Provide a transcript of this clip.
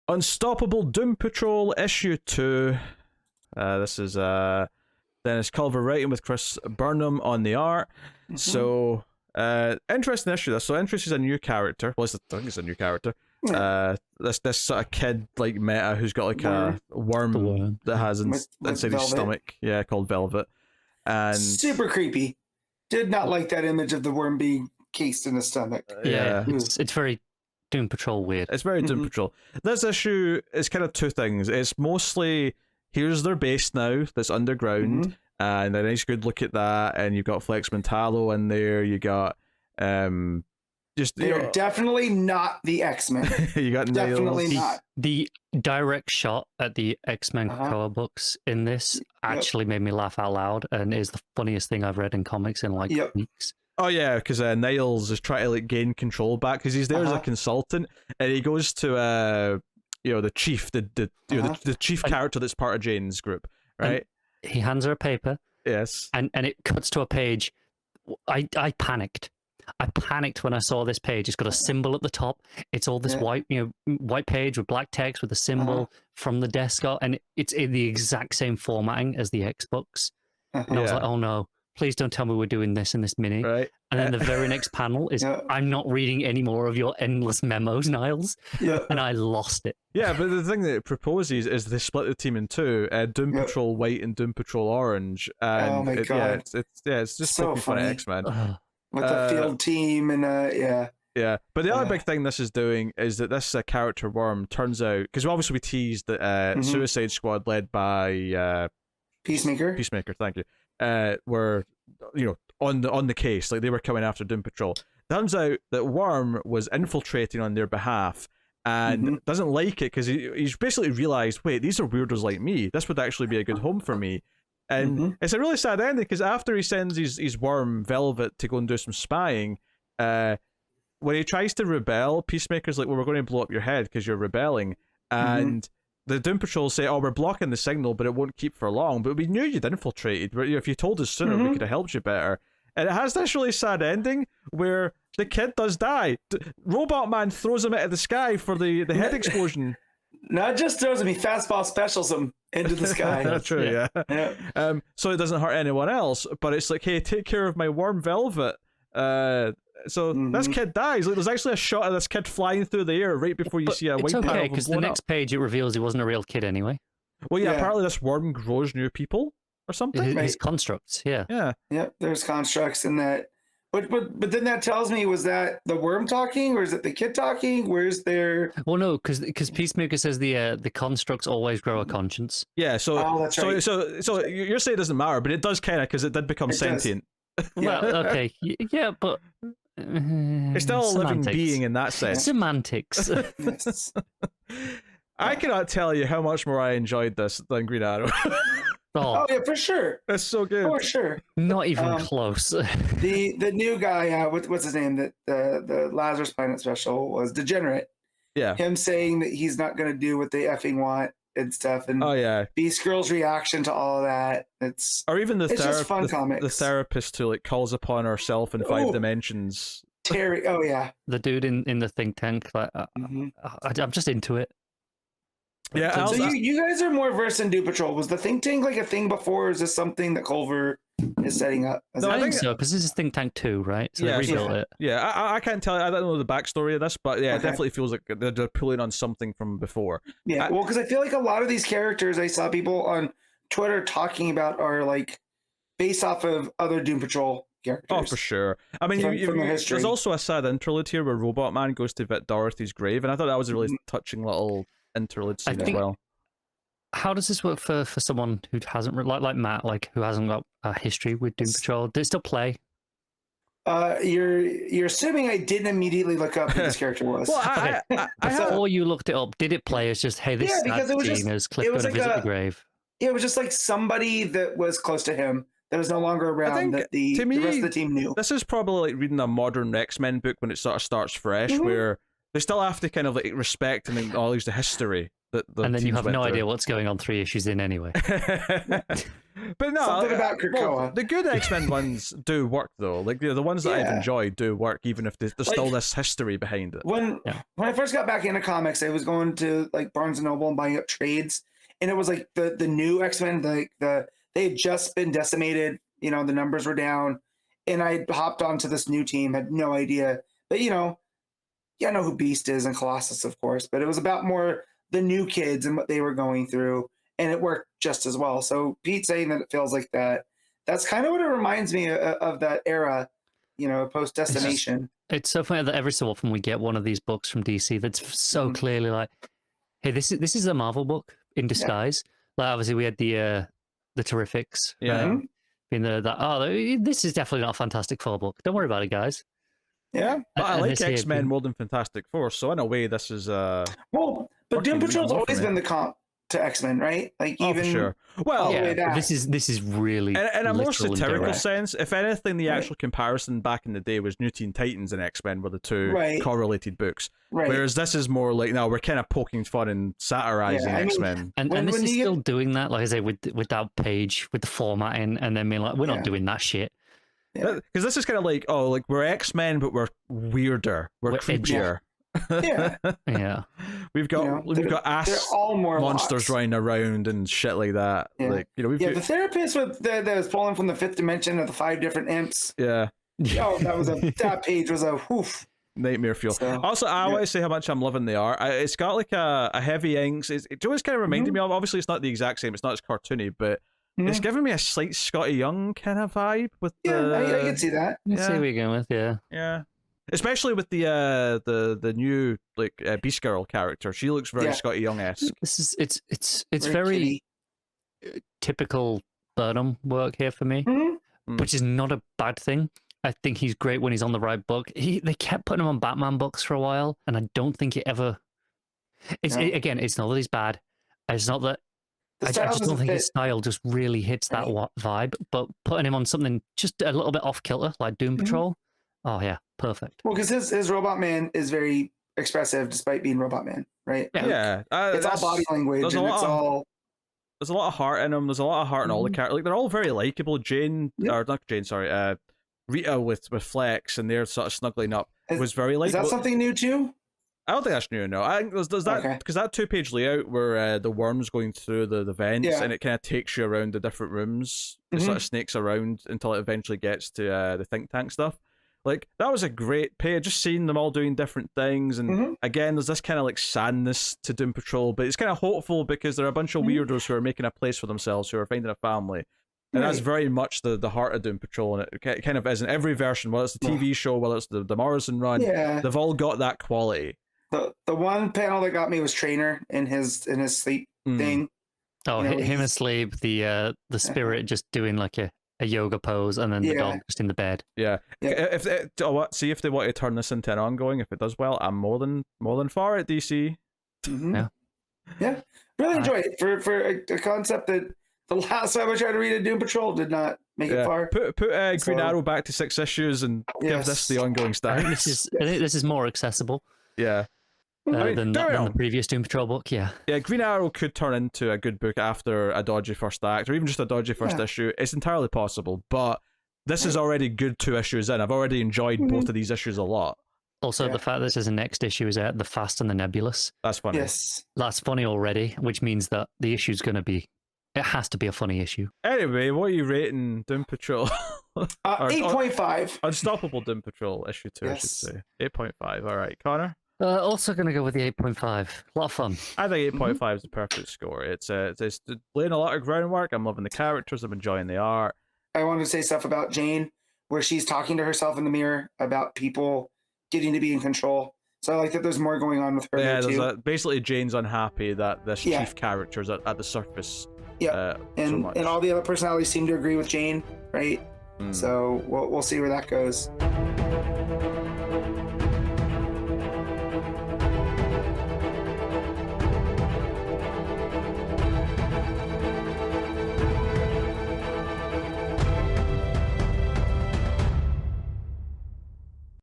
Unstoppable Doom Patrol issue 2. This is Dennis Culver writing with Chris Burnham on the art. Mm-hmm. So interesting issue. So introduces a new character. Well, I think it's a new character. This sort of kid like meta who's got like a worm that has inside his stomach. Yeah, called Velvet. And super creepy. Did not like that image of the worm being cased in his stomach. It's very Doom Patrol weird. It's very Doom Patrol. This issue is kind of two things. It's mostly here's their base now that's underground, and a nice good look at that. And you've got Flex Mentallo in there. You got they're definitely not the X-Men. You got definitely not. The direct shot at the X-Men cover books in this actually made me laugh out loud, and is the funniest thing I've read in comics in like weeks. Oh yeah, because Niles is trying to like gain control back because he's there as a consultant, and he goes to the chief, the chief character that's part of Jane's group, right? And he hands her a paper. Yes, and it cuts to a page. I panicked. I panicked when I saw this page. It's got a symbol at the top. It's all this white page with black text with a symbol from the desk art, and it's in the exact same formatting as the X books. And I was like, oh no, please don't tell me we're doing this in this mini. Right. And then the very next panel is, I'm not reading any more of your endless memos, Niles. Yeah. And I lost it. Yeah, but the thing that it proposes is they split the team in two, Doom Patrol White and Doom Patrol Orange. And oh my God. It's just so funny X-Men. With the field team and Yeah, but the other big thing this is doing is that this character Worm turns out, because obviously we teased that Suicide Squad led by Peacemaker, thank you, were on the case, like they were coming after Doom Patrol. Turns out that Worm was infiltrating on their behalf and doesn't like it because he's basically realized, wait, these are weirdos like me. This would actually be a good home for me. And it's a really sad ending because after he sends his worm Velvet to go and do some spying, when he tries to rebel, Peacemaker's like, well, we're going to blow up your head because you're rebelling. And the Doom Patrol say, oh, we're blocking the signal, but it won't keep for long. But we knew you'd infiltrated. If you told us sooner, we could have helped you better. And it has this really sad ending where the kid does die. Robot Man throws him out of the sky for the head explosion. Not just throws him, he fastball specials him into the sky. That's true, yeah. So it doesn't hurt anyone else, but it's like, hey, take care of my worm Velvet. So this kid dies. Like, there's actually a shot of this kid flying through the air right before you see a white panel. It's okay, because the next page it reveals he wasn't a real kid anyway. Well, yeah, apparently this worm grows new people or something. His constructs, Yeah, there's constructs in that. But then that tells me, was that the worm talking or is it the kid talking? Where's their... Well, no, because Peacemaker says the constructs always grow a conscience. Yeah, so that's right. So you're saying it doesn't matter, but it does kind of, because it did become sentient. Well, okay, yeah, but it's still a living being in that sense. Semantics. I cannot tell you how much more I enjoyed this than Green Arrow. Oh yeah, for sure. That's so good. For sure. Not even close. The new guy, what's his name? That the Lazarus Planet special was Degenerate. Yeah. Him saying that he's not going to do what they effing want and stuff. And Beast Girl's reaction to all of that. It's just fun comics. The therapist who like calls upon herself in 5 dimensions. Terry. Oh yeah. The dude in the think tank. Like, I'm just into it. Yeah. So you guys are more versed in Doom Patrol. Was the think tank like a thing before, or is this something that Culver is setting up? No, I think so, because this is Think Tank 2, right? So they rebuilt it. Yeah, I can't tell. I don't know the backstory of this, but it definitely feels like they're pulling on something from before. Yeah, well, because I feel like a lot of these characters I saw people on Twitter talking about are like based off of other Doom Patrol characters. Oh, for sure. I mean, there's also a sad interlude here where Robot Man goes to visit Dorothy's grave, and I thought that was a really touching little interlude scene as well. How does this work for someone who hasn't like Matt, like who hasn't got a history with Doom Patrol? Did it still play? You're assuming I didn't immediately look up who this character was. Well, before you looked it up, did it play as just, hey, this is Gina's Cliff going to visit the grave? It was just like somebody that was close to him that was no longer around that the rest of the team knew. This is probably like reading a modern X-Men book when it sort of starts fresh, where they still have to kind of like respect and acknowledge the history and then you teams have went no through. idea what's going on 3 issues in anyway. But no, Something about Krakoa. the good X-Men ones do work though. Like the ones that I've enjoyed do work, even if there's still this history behind it. When I first got back into comics, I was going to like Barnes and Noble and buying up trades, and it was like the new X-Men, they had just been decimated. You know, the numbers were down, and I hopped onto this new team. Had no idea, but I know who Beast is and Colossus, of course. But it was about more the new kids and what they were going through. And it worked just as well. So Pete saying that it feels like that's kind of what it reminds me of that era, post Decimation. It's so funny that every so often we get one of these books from DC that's so clearly like, hey, this is a Marvel book in disguise. Like obviously we had the Terrifics. Yeah. Being this is definitely not a Fantastic Four book. Don't worry about it, guys. Yeah. But I like X-Men more than Fantastic Four, so in a way this is but Doom Patrol's always been the comp to X-Men, right? Like even for sure. Well, this is really in a more satirical direct. sense. If anything, the actual comparison back in the day was New Teen Titans and X-Men were the two correlated books. Right. Whereas this is more like, no, we're kind of poking fun and satirizing X-Men. And this is still doing that, like I say, with that page, with the formatting, and then being like, we're not doing that shit. Because this is kind of like, we're X-Men, but we're weirder. We're creepier. Yeah. We've got ass monsters running around and shit like that. Yeah. Like, the therapist that was pulling from the 5th dimension of the 5 different imps. Yeah. Oh, that page was a whoof. Nightmare fuel. So, also, I want to say how much I'm loving the art. It's got like a heavy inks. It's kind of reminded me of. Obviously, it's not the exact same. It's not as cartoony, but it's giving me a slight Scotty Young kind of vibe with I can see that. I see where you're going with, yeah. Especially with the new Beast Girl character, she looks very Scotty Young-esque. It's very typical Burnham work here for me, which is not a bad thing. I think he's great when he's on the right book. They kept putting him on Batman books for a while, and I don't think it ever. Again, it's not that he's bad. It's not that. I just don't think his style just really hits that vibe. But putting him on something just a little bit off kilter, like Doom Patrol, oh yeah, perfect. Well, because his Robot Man is very expressive, despite being Robot Man, right? Yeah, it's all body language, and it's all. There's a lot of heart in him. There's a lot of heart in all the characters. Like they're all very likable. Rita with Flex, and they're sort of snuggling up was very likable. Is that something new too? I don't think that's new. No, I think there's that because that 2-page layout where the worm's going through the vents and it kind of takes you around the different rooms. It sort of snakes around until it eventually gets to the think tank stuff. Like that was a great page. Just seeing them all doing different things, and again, there's this kind of like sadness to Doom Patrol, but it's kind of hopeful because there are a bunch of weirdos who are making a place for themselves, who are finding a family. And that's very much the heart of Doom Patrol, and it kind of is in every version, whether it's the TV show, whether it's the Morrison run, they've all got that quality. The one panel that got me was Trainer in his sleep thing. Oh, him asleep, the spirit just doing like a yoga pose, and then the dog just in the bed. Yeah. If see if they want to turn this into an ongoing. If it does well, I'm more than for it. DC. Yeah, really enjoy it for a concept that. The last time I tried to read a Doom Patrol did not make it far. Put Green Arrow back to 6 issues and give this the ongoing status. I think this is more accessible. Yeah. Than the previous Doom Patrol book. Yeah. Yeah, Green Arrow could turn into a good book after a dodgy first act, or even just a dodgy first issue. It's entirely possible, but this is already good 2 issues in. I've already enjoyed both of these issues a lot. Also, the fact that this is the next issue is The Fast and the Nebulous. That's funny. Yes. That's funny already, which means that the issue's going to be. It has to be a funny issue. Anyway, what are you rating Doom Patrol? 8.5. Unstoppable Doom Patrol issue 2, I should say. 8.5. All right, Connor? Also going to go with the 8.5. A lot of fun. I think 8.5 is the perfect score. It's laying a lot of groundwork. I'm loving the characters. I'm enjoying the art. I wanted to say stuff about Jane, where she's talking to herself in the mirror about people getting to be in control. So I like that there's more going on with her. Yeah, too. Basically Jane's unhappy that this chief character's at the surface. Yeah, and all the other personalities seem to agree with Jane, right? So we'll see where that goes.